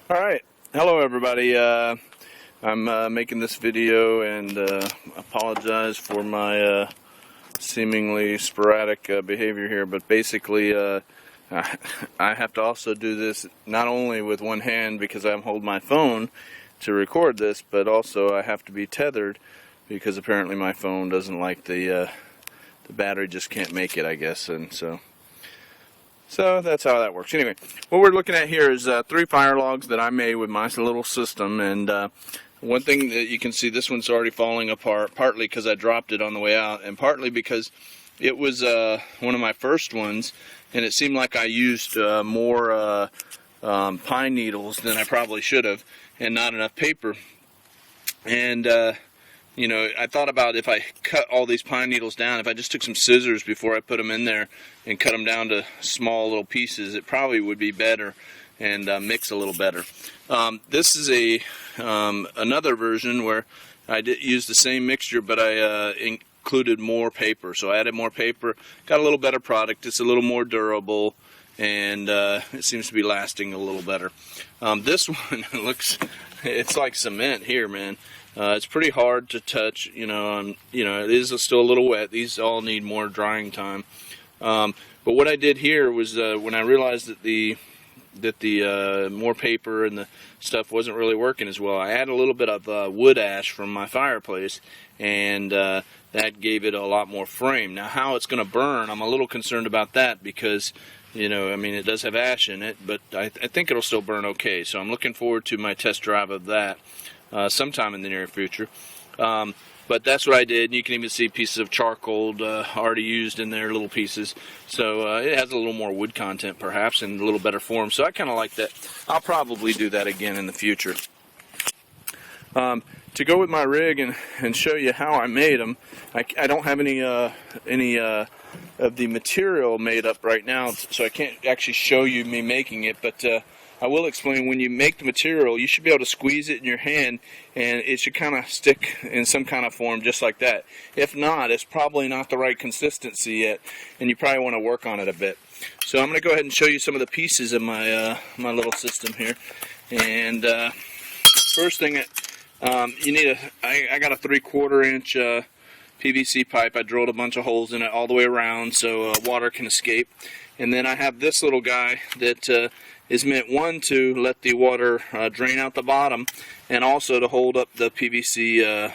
Alright, hello everybody. I'm making this video and apologize for my seemingly sporadic behavior here, but basically I have to also do this not only with one hand because I'm holding my phone to record this, but also I have to be tethered because apparently my phone doesn't like the battery just can't make it, I guess, and so that's how that works. Anyway, what we're looking at here is 3 fire logs that I made with my little system, and one thing that you can see, this one's already falling apart, partly because I dropped it on the way out, and partly because it was one of my first ones, and it seemed like I used more pine needles than I probably should have, and not enough paper. And you know, I thought about if I cut all these pine needles down, if I just took some scissors before I put them in there and cut them down to small little pieces, it probably would be better and mix a little better. This is another version where I did use the same mixture, but I included more paper. So I added more paper, got a little better product. It's a little more durable, and it seems to be lasting a little better. This one it's like cement here, man. It's pretty hard to touch, you know, it is still a little wet. These all need more drying time. But what I did here was when I realized that the more paper and the stuff wasn't really working as well, I added a little bit of wood ash from my fireplace, and that gave it a lot more frame. Now, how it's going to burn, I'm a little concerned about that because, you know, I mean, it does have ash in it, but I think it'll still burn okay. So I'm looking forward to my test drive of that sometime in the near future. But that's what I did. You can even see pieces of charcoal already used in there, little pieces. So it has a little more wood content perhaps and a little better form. So I kind of like that. I'll probably do that again in the future. To go with my rig and show you how I made them, I don't have any of the material made up right now, so I can't actually show you me making it, but I will explain. When you make the material, you should be able to squeeze it in your hand, and it should kind of stick in some kind of form just like that. If not, it's probably not the right consistency yet, and you probably want to work on it a bit. So I'm going to go ahead and show you some of the pieces of my my little system here. And first thing, you need I got a 3/4 inch PVC pipe. I drilled a bunch of holes in it all the way around so water can escape. And then I have this little guy that is meant, one, to let the water drain out the bottom, and also to hold up the PVC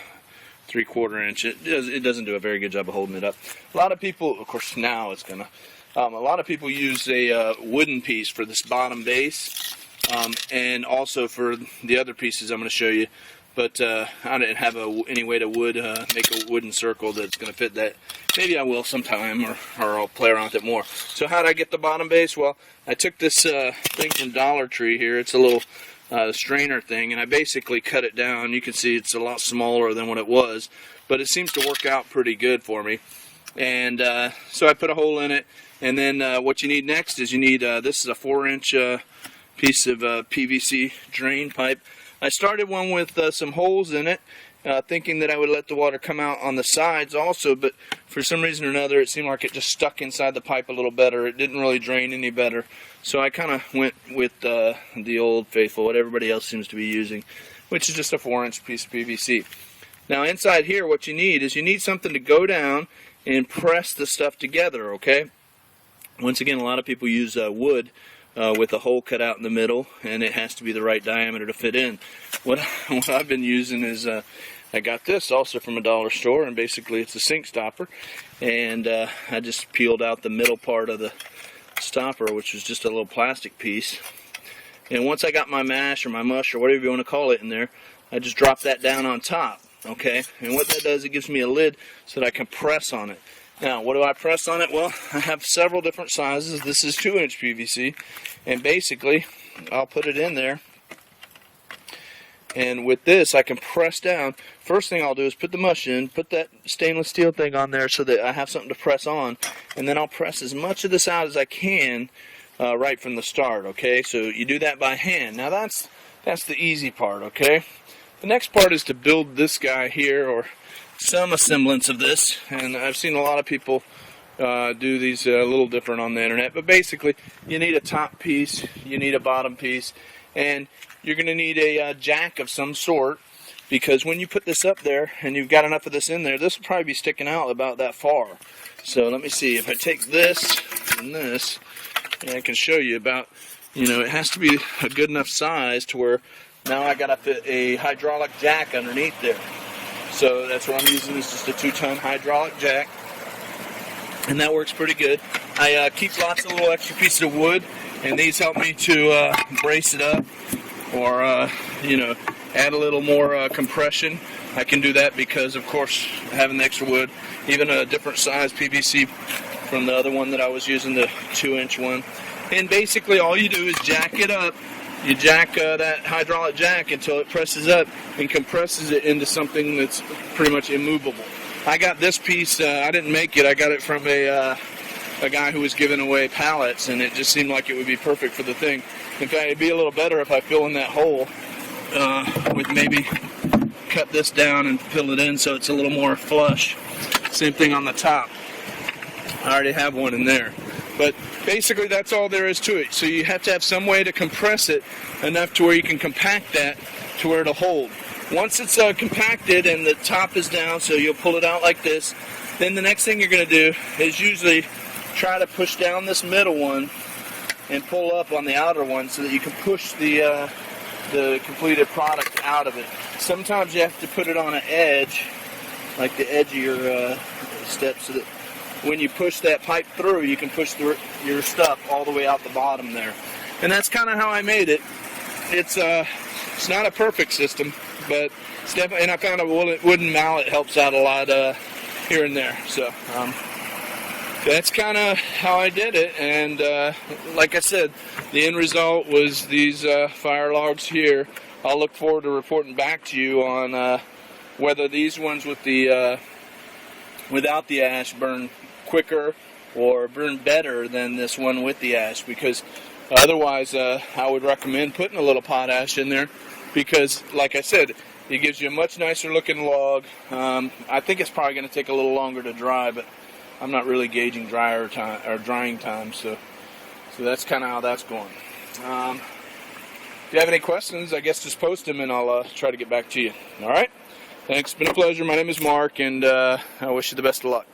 3/4 inch. It doesn't do a very good job of holding it up. A lot of people, of course now it's gonna, a lot of people use a wooden piece for this bottom base, and also for the other pieces I'm going to show you. But I didn't have any way to make a wooden circle that's going to fit that. Maybe I will sometime, or I'll play around with it more. So how did I get the bottom base? Well, I took this thing from Dollar Tree here. It's a little strainer thing, and I basically cut it down. You can see it's a lot smaller than what it was, but it seems to work out pretty good for me. And so I put a hole in it, and then what you need next is you need, this is a 4-inch piece of PVC drain pipe. I started one with some holes in it, thinking that I would let the water come out on the sides also, but for some reason or another it seemed like it just stuck inside the pipe a little better. It didn't really drain any better, so I kind of went with the old faithful, what everybody else seems to be using, which is just a 4-inch piece of PVC. Now inside here, what you need is you need something to go down and press the stuff together, okay? Once again, a lot of people use wood with a hole cut out in the middle, and it has to be the right diameter to fit in. What I've been using is I got this also from a dollar store, and basically it's a sink stopper, and I just peeled out the middle part of the stopper, which was just a little plastic piece. And once I got my mash or my mush or whatever you want to call it in there, I just drop that down on top, okay? And what that does, it gives me a lid so that I can press on it. Now, what do I press on it? Well, I have several different sizes. This is 2-inch PVC, and basically, I'll put it in there, and with this, I can press down. First thing I'll do is put the mush in, put that stainless steel thing on there so that I have something to press on, and then I'll press as much of this out as I can right from the start, okay? So you do that by hand. Now, that's the easy part, okay? The next part is to build this guy here, or some semblance of this, and I've seen a lot of people do these a little different on the internet, but basically you need a top piece, you need a bottom piece, And you're going to need a jack of some sort, because when you put this up there and you've got enough of this in there, this will probably be sticking out about that far. So let me see, if I take this and this, and I can show you about, it has to be a good enough size to where now I got to fit a hydraulic jack underneath there. So that's what I'm using, is just a 2-ton hydraulic jack, and that works pretty good. I keep lots of little extra pieces of wood, and these help me to brace it up, or add a little more compression. I can do that because, of course, having the extra wood, even a different size PVC from the other one that I was using, the 2-inch one. And basically all you do is jack it up. You jack that hydraulic jack until it presses up and compresses it into something that's pretty much immovable. I got this piece, I didn't make it, I got it from a guy who was giving away pallets, and it just seemed like it would be perfect for the thing. In fact, it'd be a little better if I fill in that hole with maybe cut this down and fill it in so it's a little more flush. Same thing on the top. I already have one in there. But basically that's all there is to it. So you have to have some way to compress it enough to where you can compact that to where it'll hold. Once it's compacted and the top is down, so you'll pull it out like this, then the next thing you're going to do is usually try to push down this middle one and pull up on the outer one so that you can push the completed product out of it. Sometimes you have to put it on an edge, like the edge of your step, so that when you push that pipe through, you can push your stuff all the way out the bottom there. And that's kind of how I made it. It's not a perfect system, but it's definitely, and I found a wooden mallet helps out a lot here and there. So that's kind of how I did it. And like I said, the end result was these fire logs here. I'll look forward to reporting back to you on whether these ones with the without the ash burn quicker or burn better than this one with the ash, because otherwise I would recommend putting a little potash in there, because like I said, it gives you a much nicer looking log. I think it's probably going to take a little longer to dry, but I'm not really gauging drying time, so that's kind of how that's going. If you have any questions, I guess just post them and I'll try to get back to you. All right? Thanks. It's been a pleasure. My name is Mark, and I wish you the best of luck.